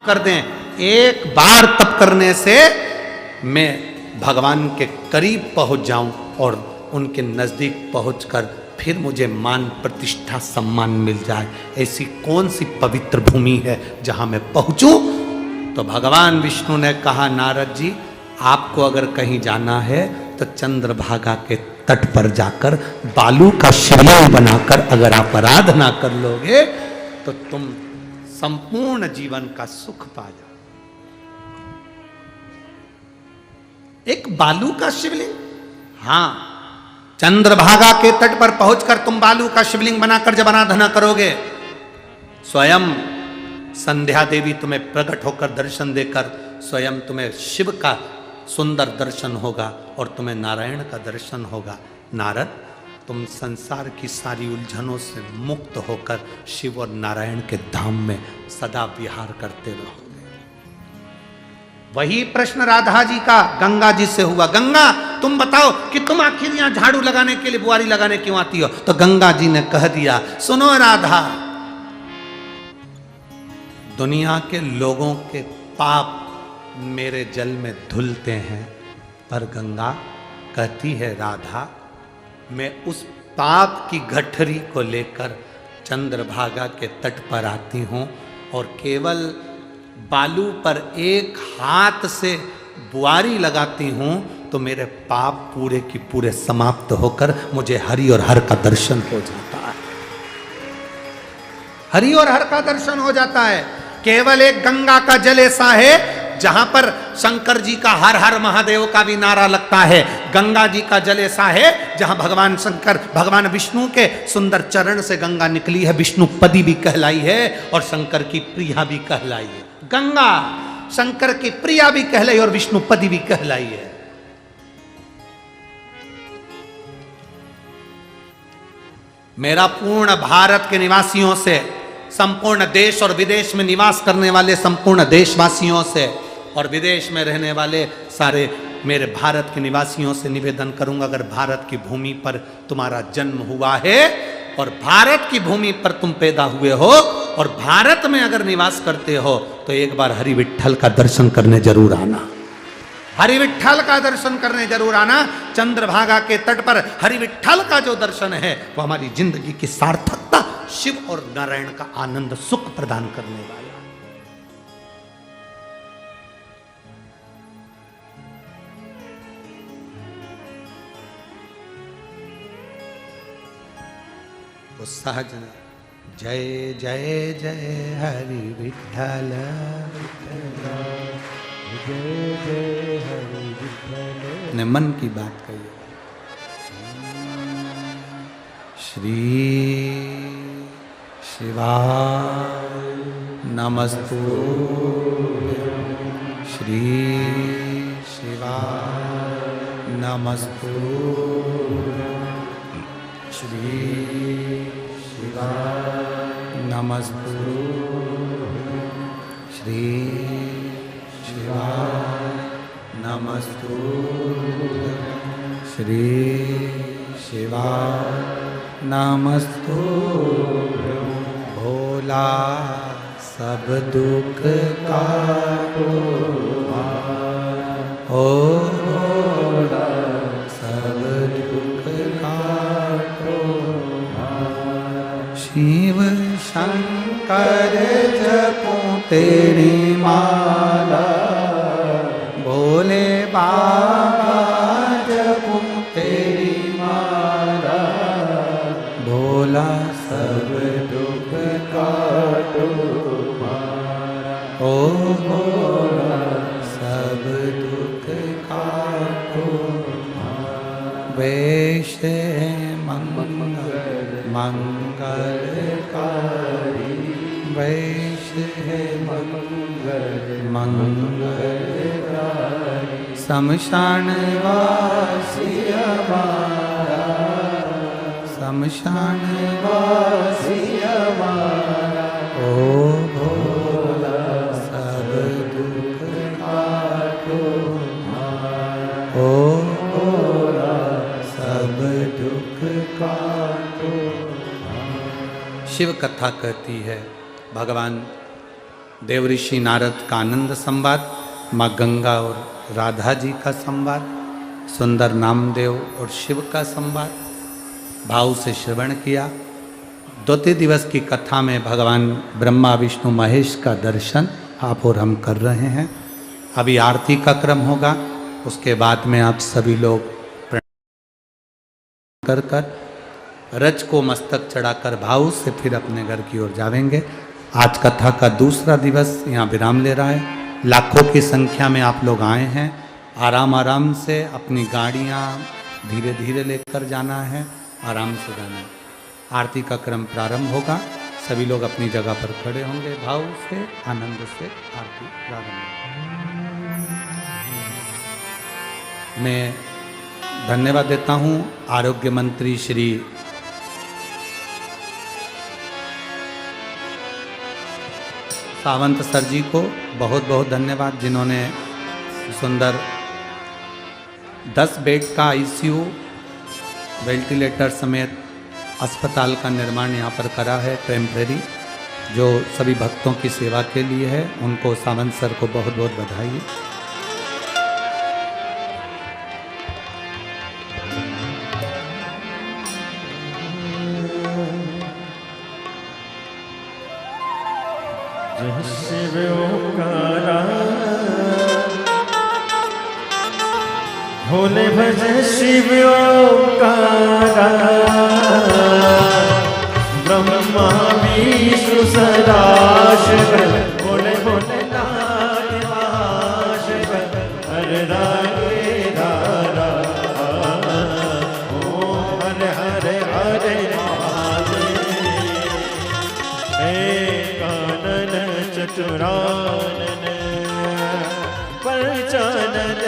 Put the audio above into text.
कर दें, एक बार तप करने से मैं भगवान के करीब पहुंच जाऊं और उनके नजदीक पहुंचकर फिर मुझे मान प्रतिष्ठा सम्मान मिल जाए। ऐसी कौन सी पवित्र भूमि है जहां मैं पहुंचूं? तो भगवान विष्णु ने कहा, नारद जी आपको अगर कहीं जाना है तो चंद्रभागा के तट पर जाकर बालू का शिवलिंग बनाकर अगर आप आराधना कर लोगे तो तुम संपूर्ण जीवन का सुख पा जाओ। एक बालू का शिवलिंग, हां, चंद्रभागा के तट पर पहुंचकर तुम बालू का शिवलिंग बनाकर जब आराधना करोगे, स्वयं संध्या देवी तुम्हें प्रकट होकर दर्शन देकर स्वयं तुम्हें शिव का सुंदर दर्शन होगा और तुम्हें नारायण का दर्शन होगा। नारद, तुम संसार की सारी उलझनों से मुक्त होकर शिव और नारायण के धाम में सदा विहार करते रहोगे। वही प्रश्न राधा जी का गंगा जी से हुआ, गंगा तुम बताओ कि तुम आखिर यहां झाड़ू लगाने के लिए, बुआरी लगाने क्यों आती हो? तो गंगा जी ने कह दिया, सुनो राधा, दुनिया के लोगों के पाप मेरे जल में धुलते हैं, पर गंगा कहती है, राधा मैं उस पाप की गठरी को लेकर चंद्रभागा के तट पर आती हूं और केवल बालू पर एक हाथ से बुआरी लगाती हूं तो मेरे पाप पूरे की पूरे समाप्त होकर मुझे हरि और हर का दर्शन हो जाता है। हरि और हर का दर्शन हो जाता है। केवल एक गंगा का जल ऐसा है जहां पर शंकर जी का हर हर महादेव का भी नारा लगता है। गंगा जी का जल ऐसा है जहां भगवान शंकर, भगवान विष्णु के सुंदर चरण से गंगा निकली है, विष्णु पदी भी कहलाई है और शंकर की प्रिया भी कहलाई है। गंगा शंकर की प्रिया भी कहलाई और विष्णु पदी भी कहलाई है। मेरा पूर्ण भारत के निवासियों से, संपूर्ण देश और विदेश में निवास करने वाले संपूर्ण देशवासियों से और विदेश में रहने वाले सारे मेरे भारत के निवासियों से निवेदन करूंगा, अगर भारत की भूमि पर तुम्हारा जन्म हुआ है और भारत की भूमि पर तुम पैदा हुए हो और भारत में अगर निवास करते हो तो एक बार हरि विट्ठल का दर्शन करने जरूर आना। हरि विट्ठल का दर्शन करने जरूर आना। चंद्रभागा के तट पर हरि विट्ठल का जो दर्शन है वो हमारी जिंदगी की सार्थकता, शिव और नारायण का आनंद सुख प्रदान करने वाला। वो सहज जय जय जय हरि विट्ठल, जय जय हरि विट्ठल। ने मन की बात कही। श्री शिवाय नमस्तुभ्यं, श्री शिवाय नमस्तुभ्यं, श्री शिवाय नमस्तुभ्यं, श्री शिवाय नमस्तुभ्यं, श्री शिवाय नमस्तुभ्यं। भोला सब दुख काटो, ओ भोला सब दुख काटो, शिव शंकर जपो तेरी माला, भोले बाबा जपो तेरी माला, भोला सब दुख काटो मारा, ओ भोला सब दुख काटो मारा। वेश मंगल मंगलकारी, वेश है मंगल मंगलकारी, शमशान वासी हमारा, शमशान वासी हमारा, ओ भोला सब दुख काटो मारा, ओ भोला सब दुख काटो। शिव कथा कहती है भगवान देवऋषि नारद का आनंद संवाद, माँ गंगा और राधा जी का संवाद, सुंदर नामदेव और शिव का संवाद भाव से श्रवण किया। द्वितीय दिवस की कथा में भगवान ब्रह्मा विष्णु महेश का दर्शन आप और हम कर रहे हैं। अभी आरती का क्रम होगा, उसके बाद में आप सभी लोग कर रज को मस्तक चढ़ाकर भाव से फिर अपने घर की ओर जाएंगे। आज कथा का दूसरा दिवस यहाँ विराम ले रहा है। लाखों की संख्या में आप लोग आए हैं। आराम आराम से अपनी गाड़ियाँ धीरे धीरे लेकर जाना है, आराम से जाना है। आरती का क्रम प्रारंभ होगा, सभी लोग अपनी जगह पर खड़े होंगे। भाव से आनंद से आरती प्रारंभ होगी। मैं धन्यवाद देता हूँ आरोग्य मंत्री श्री सावंत सर जी को, बहुत बहुत धन्यवाद, जिन्होंने सुंदर 10 बेड का आईसीयू वेंटिलेटर समेत अस्पताल का निर्माण यहाँ पर करा है टेम्परेरी, जो सभी भक्तों की सेवा के लिए है। उनको सावंत सर को बहुत बहुत बधाई। शिव ओंकारा भोले भज शिव ओंकारा, ब्रह्मा विष्णु सदाशिव भोले भोले नाथ महाशिव, हर रागे धारा ओम हरे हरे हरे चतुरानन परचानन